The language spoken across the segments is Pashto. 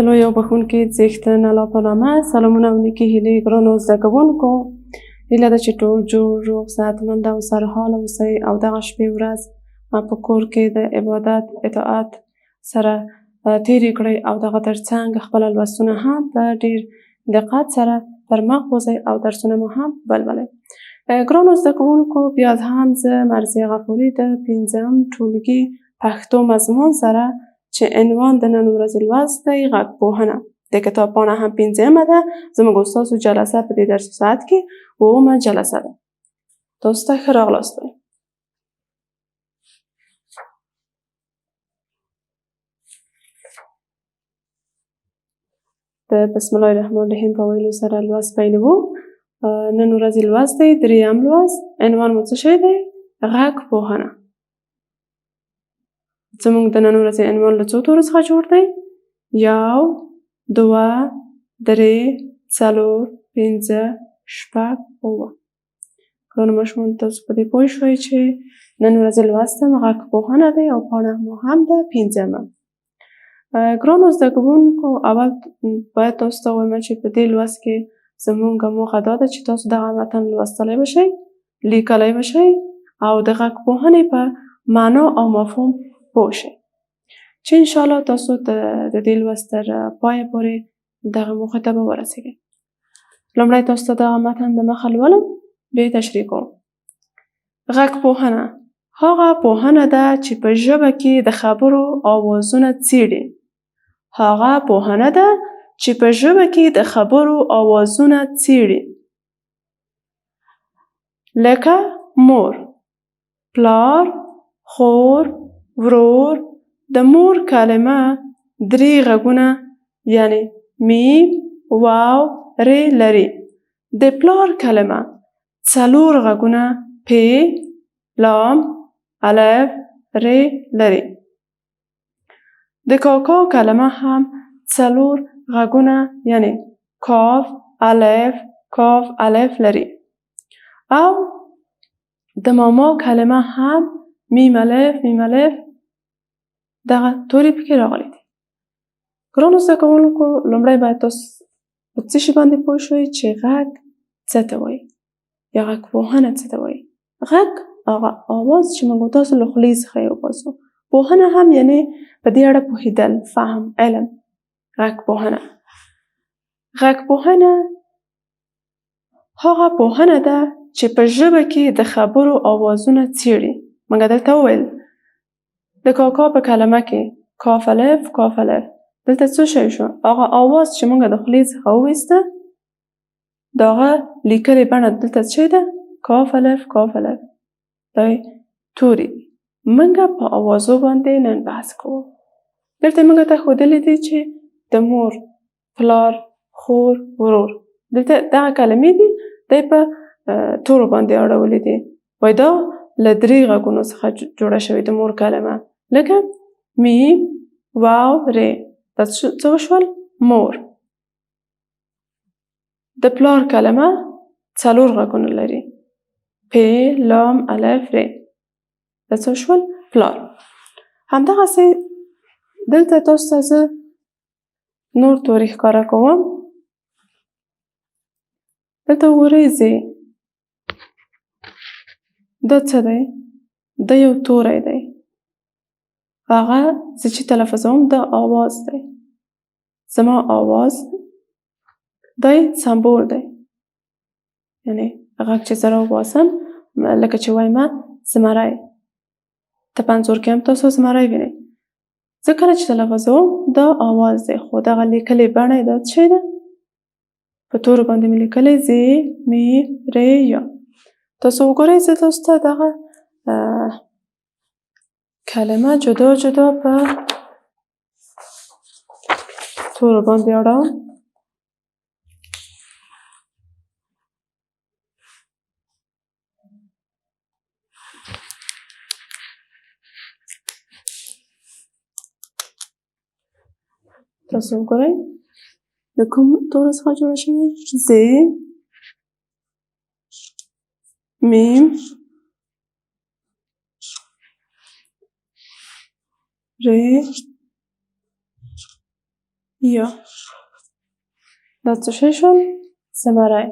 تلو یو بخونکي څښتن الله په نامه سلامونه او نیکې هیلې ګرانو زده کوونکو هیله ده چې ټول جوړ روغ صحتمند او سرحاله اوسئ او دغه شپې ورځ په کور کې د عبادت اطاعت سره تېرې کړئ او دغه ترڅنګ خپل لوستونه هم په ډېر دقت سره پر مخ بوځئ او درسونه مو هم ولولئ. ګرانو زده کوونکو بیا هم زه مرضیه غفوري د پنځم ټولګي پښتو مضمون سره چې عنوان د نن ورځې لوست دی غږ پوهنه د کتاب پاڼه هم پنځمه ده. زموږ ستاسو جلسه په دې درسي ساعت کې اوومه جلسه ده. تاسو ته ښه راغلاست وایم. د بسم الله الرحمن الرحیم په ویلو سره لوست پیلوو. نن ورځې لوست دی دریم لوست. عنوان مو څه شی دی؟ غږ پوهنه. زموږ د نن ورځې عنوان له څو تورو څخه جوړ دی؟ 1 2 3 4 5 6 7. ګرانو ماشومانو تاسو په دې پوه شوئ چې نن ورځې لوست غږ پوهنه دی او پاڼه مو هم ده پنځمه. ګرانو زده کوونکو اول باید تاسو ته ووایم چې په دې لوست کې زموږ موخه دا ده چې تاسو دغه متن لوستلی بشئ، لیکلی بشئ او د غږ پوهنې په معنا او مفهوم پوه شئ چې انشاءالله تاسو د دې لوست تر پایه پورې دغه موخې ته به ورسېږئ. لومړی تاسو ته دغه متن د مخه لولم بیا یې تشریح کوم. غږ پوهنه هغه پوهنه ده چې په ژبه کې د خبرو آوازونه څېړي. هغه پوهنه ده چې په ژبه کې د خبرو آوازونه څېړي. لکه مور، پلار، خور، ورور. د مور کلمه 3 غږونه یعنی میم، واو، ری لري. د پلار کلمه 4 غږونه پ، لام، الف، ری لري. د کاکا کلمه هم 4 غږونه یعنی کاف، الف، کاف، الف لري. او د ماما کلمه هم میم الف، میم الف دغه توري پکې راغلي دي. ګرانو زده کوونکو لومړی باید تاسو په څه شي باندې پوه شئ چې غږ څه ته وایي یا غږ پوهنه څه ته وایي. غږ هغه آواز چې موږ تاسو له خولې څخه یې وباسو. پوهنه هم یعنې په دې اړه پوهېدل، فهم، علم. غږ پوهنه هغه پوهنه ده چې په ژبه کې د خبرو آوازونه څېړي. موږ دلته وویل د کاکا په کلمه کې کاف الف، کاف الف. دلته څه شی شو؟ هغه آواز چې موږ د خولې څخه وویسته د هغه لیکلې بڼه دلته څه ده؟ کاف الف، کاف الف. دا توري دي. موږ په آوازو باندې نن بحث کوو. دلته موږ ته ښودلي دي چې د مور، پلار، خور، ورور. دلته دغه کلمې دي دی په تورو باندې اړولې دي. وایي دا له 3 غږونو څخه جوړه شوې د مور کلمه. لکه میم، واو، ری. دا څه وشول؟ مور. د پلار کلمه 4 غږونه لري. پ، لام، الف، ری. دا څه وشول؟ پلار. همدغسې دلته تاسو ته زه نور توري ښکاره کوم. دلته وګورئ زی. دا څه دی؟ دا یو توری دی. هغه زه چې تلفظوم دا آواز دی. زما آواز دا سمبول دی. یعنی غږ چې زه راوباسم لکه چې وایمه زمری. ته په انځور کې هم تاسو زمری وینئ. زه کله چې تلفظوم دا آواز دی خو دغه لیکلې بڼه یې دا څه شی ده؟ په تورو باندې مې لیکلی زی، می، ری، یا. تاسو وګورئ زه تاسو ته دغه کلمه جدا جدا په تورو باندې اړوم. تاسو وګورئ د کوم تورو څخه جوړه شوې؟ زی، میم، ری، یا. دا څه شی شول؟ زمری.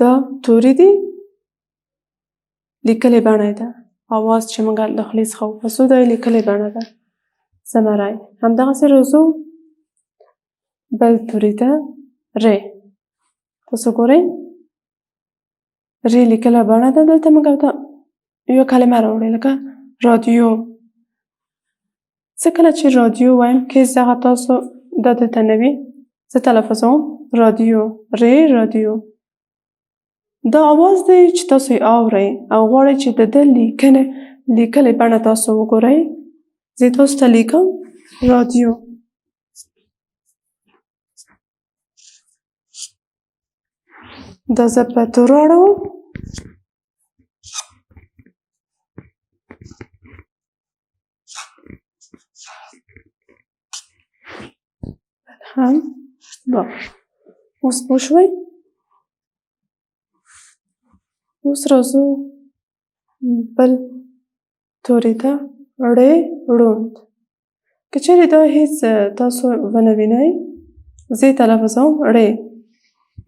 دا توري دي لیکلې بڼه ده. اواز چې موږ له خولې څخه وباسو دا یې لیکلې بڼه ده. زمری. همدغسې راځو بل توري ته ر. تاسو ګورئ ر لیکله بڼه ده. دلته موږ یو کلمه راوړې لکه رادیو. زه کله چې رادیو وایم که دغه تاسو دا دلته نه وي زه تلفظوم رادیو. ر رادیو. دا اواز دی چې تاسو یې اورئ او غواړئ چې د ده لیکلې بڼه تاسو وګورئ. زه تاسو ته لیکم رادیو. دا زه په تورو اړوم. هم با اوس پوه شوئ. اوس راځو بل توري ته ړ ړوند. که چېرې دا هېڅ تاسو ونه وینئ زه یې تلفظوم ړ.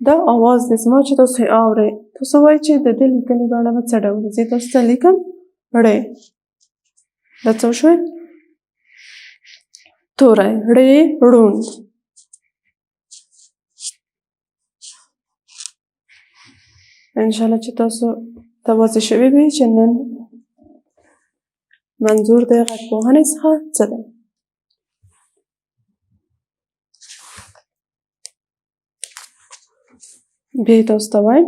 دا اواز دی زما چې تاسو یې اورئ. تاسو وایئ چې د دې لیکلې بڼه به څه ډول وي. زه تاسو ته لیکم ړ. دا څه وشوی؟ توری ړ ړوند. انشاءالله چې تاسو ته واضح شوي وي چې نن منظور د غږ پوهنې څخه څه دی. بیا یې تاسو ته وایم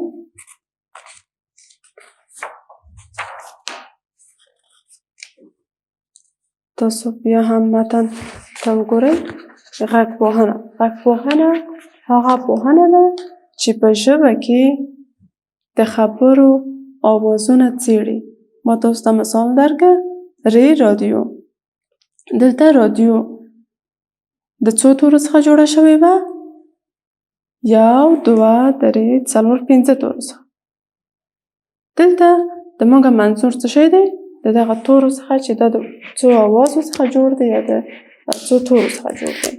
تاسو بیا هم متن ته وګورئ. غږ پوهنه. غږ پوهنه هغه پوهنه ده چې په ژبه کې د خبرو آوازونه څېړي. ما تاسو ته مثال درکړه ر رادیو. دلته رادیو د څو تورو څخه جوړه شوې وه؟ 1 2 3 4 5 تورو څخه. دلته د موږ منظور څه شی دی؟ د دغه تورو څخه چې دا د څو آوازو څخه جوړ دی یا د څو تورو څخه جوړ دی.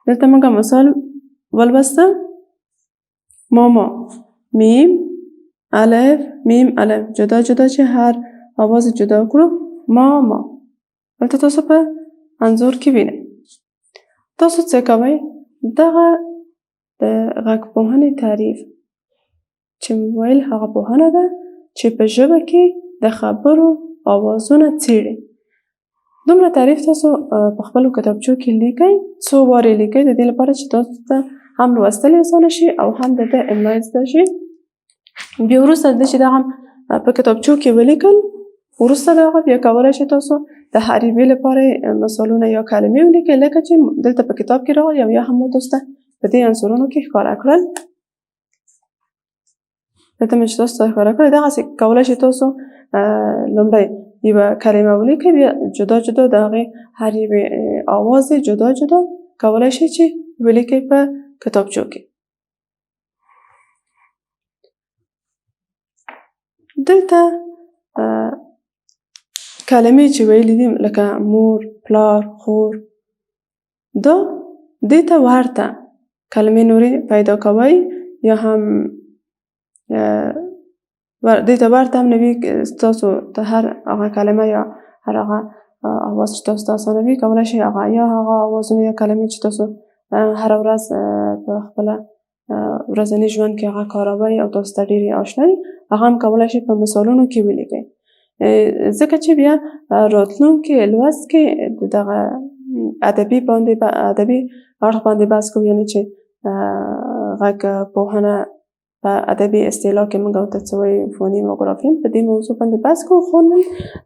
دلته موږ مثال ولوسته ماما. میم الف میم الف جدا جدا چې هر آواز جدا کړو ماما. دلته تاسو په انځور کې وینئ. تاسو څه کوئ؟ دغه د غږ پوهنې تعریف چې ویل هغه پوهنه ده چې په ژبه کې د خبرو آوازونه څېړي. دومره تعریف تاسو په خپلو کتابچو کې لیکئ. څو وارې لیکئ د دې لپاره چې تاسو ته هم لوستل اسانه شي او هم د ده املا زده شي. بیا وروسته د دې چې دغه په کتابچو کې ولیکل وروسته د هغه بیا کولی شئ تاسو د هرې یوې لپاره مثالونه یا کلمې ولیکئ لکه چې دلته په کتاب کې راغلي او یا هم ما تاسو ته په دې عنصرونو کې ښکاره کړل. دلته مې چې تاسو ته ښکاره کړل دغسې کولی شئ تاسو لومړی یوه کلمه ولیکئ بیا جدا جدا د هغې هر یوې آواز جدا جدا کولی شئ چې ولیکئ په کتابچو کې. دلته کلمې چې ویلي دي لکه مور پلار خور دا دې ته ورته کلمې نورې پیدا کوئ یا هم دې ته ورته هم نه وي ستاسو ته هر هغه کلمه یا هر هغه آواز چې تاسو ته اسانه وي کولی شئ هغه یا هغه آوازونه یا کلمې چې تاسو هره ورځ په خپله ورځني ژوند کې هغه کاروئ او تاسو ته ډېرې آشنا دي هغه هم کولی شئ په مثالونو کې ولیکئ. ځکه چې بیا راتلونکي لوست کې دغه ادبي اړخ باندې بحث کوو یعنې چې غږ پوهنه په ادبي اصطلاح کې موږ ورته څه وایو فونیم او ګرافیم په دې موضوع باندې بحث کوو. خو نن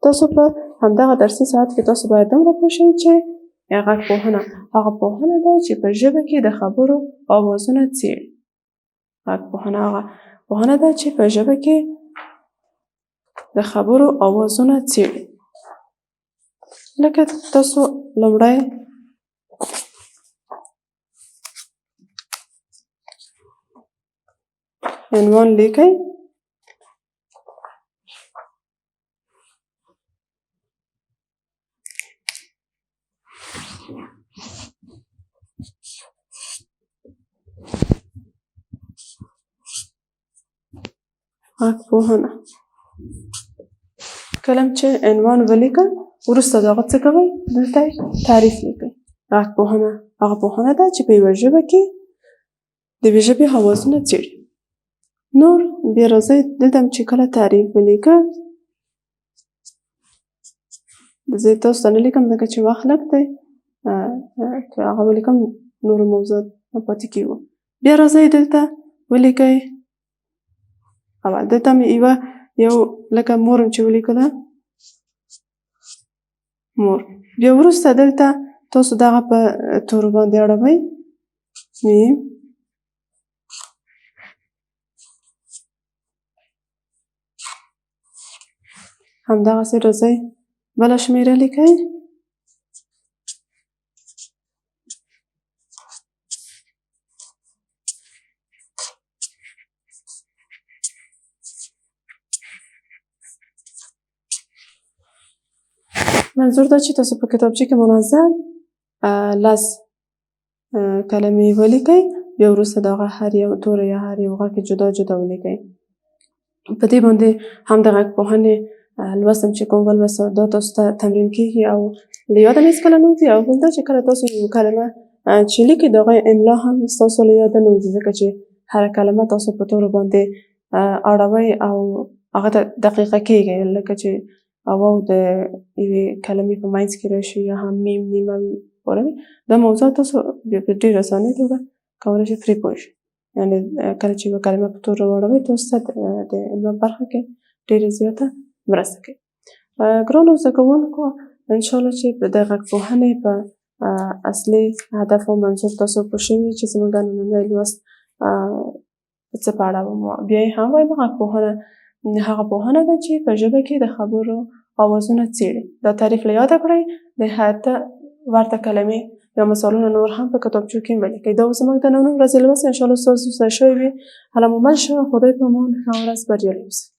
تاسو په همدغه درسي ساعت کې تاسو باید دومره پوه شئ چې غږ پوهنه هغه پوهنه ده چې په ژبه کې د خبرو آوازونه څېړي. غږ پوهنه هغه پوهنه ده چې په ژبه کې د خبرو آوازونه څېړي. لکه تاسو لومړی عنوان لیکئ. غږ پوهنه. کله چې عنوان ولیکئ وروسته د هغه څه کوئ دلته تعریف لیکئ. غږ پوهنه هغه پوهنه ده چې په یوه ژبه کې د یوې ژبې آوازونه څېړي. نور بیا راځئ دلته چې کله تعریف ولیکه زه تاسو ته نه لیکم ځکه چې وخت لږ دی، که هغه ولیکم نورو موضوعات پاتې کېږو. بیا راځئ دلته ولیکئ اول دلته مې یو لکه مور چې ولیکله مور. بیا وروسته دلته تاسو دغه په تورو باندې اړوئ میم. همدغسې راځئ بله شمېره لیکئ. منظور دا چې تاسو په کتابچه کې منظم لس کلمې ولیکئ، بیا وروسته د هغه هر یو توری یا هر یو غږ جدا جدا ولیکئ. په دې باندې هم د غږ پوهنې لوستم چې کوم ولوسته دا تاسو ته تمرین کېږي او له یاده مې هېڅکله نه وځي. او بل دا چې کله تاسو یو کلمه چې لیکئ د هغه املا هم ستاسو له یاده نه وځي، ځکه چې هره کلمه تاسو په تورو باندې اړوئ او هغه ته دقیقه کېږئ، لکه چې واو د یوې کلمې په منځ کې راشي یا هم میم نیمه واروي. دا موضوع تاسو په ډېره اسانه توګه کولی شئ پرې پوه شئ. یعنې کله چې یوه کلمه په تورو واړوئ تاسو ته د املا برخه کې ډېره زیاته مرسته کوي. ګرانو زده کوونکو انشاءالله چې د غږ پوهنې په اصلي هدف او منظور تاسو پوه شوي چې زموږ نننی لوست څه په اړه و. بیا یې هم وایم غږ پوهنه هغه پوهنه ده چې په ژبه کې د خبرو آوازونه څېړي. دا تعریف له یاده کړئ. د هر ورته کلمې یا مثالونه نور هم په کتابچو کې ولیکئ. دا زموږ د نن ورځې لوست انشاءالله ستاسو زده شوی وي. هله مو مل شه. خدای په امان. ښه ورځ. بریالي اوسئ.